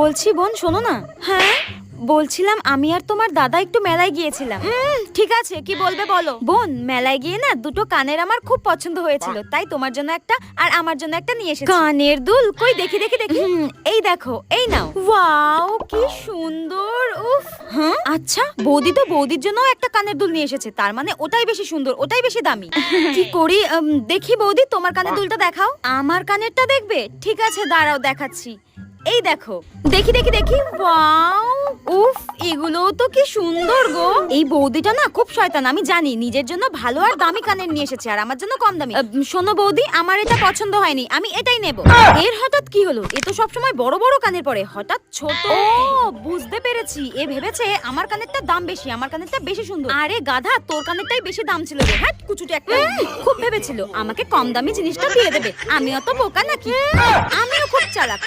বলছি বোন শোনো না। হ্যাঁ বলছিলাম আমি আর তোমার দাদা একটু মেলায় গিয়েছিলাম। ঠিক আছে কি বলবে বলো। বোন মেলায় গিয়ে না দুটো কানের আমার খুব পছন্দ হয়েছিল, তাই তোমার জন্য একটা আর আমার জন্য একটা নিয়ে এসেছি। কানের দুল কই দেখি দেখি দেখি। এই দেখো, এই নাও। ওয়াও কি সুন্দর। উফ। হ্যাঁ আচ্ছা বৌদি তো বৌদির জন্য একটা কানের দুল নিয়ে এসেছে, তার মানে ওটাই বেশি সুন্দর, ওটাই বেশি দামি। কি করি দেখি বৌদি তোমার কানের দুলটা দেখাও। আমার কানেরটা দেখবে? ঠিক আছে দাঁড়াও দেখাচ্ছি। এই দেখো, দেখি দেখি দেখি। ওয়াও উফ এগুলো তো কি সুন্দর গো। এই বৌদিটা না খুব শয়তান, আমি জানি। নিজের জন্য ভালো আর দামি কানের নিয়ে এসেছে আর আমার জন্য কম দামি। শোনো বৌদি, আমার এটা পছন্দ হয়নি, আমি এটাই নেব। এর হঠাৎ কি হলো? এ তো সবসময় বড় বড় কানের পরে, হঠাৎ ছোট। ও বুঝতে পেরেছি, এ ভেবেছে আমার কানেরটা দাম বেশি, আমার কানেরটা বেশি সুন্দর। আরে গাধা, তোর কানেরটাই বেশি দাম ছিল রে। হ্যাঁ কুচুটে একটা। খুব ভেবেছিল আমাকে কম দামি জিনিসটা দিয়ে দেবে। আমি অত বোকা নাকি? আমিও খুব চালাক।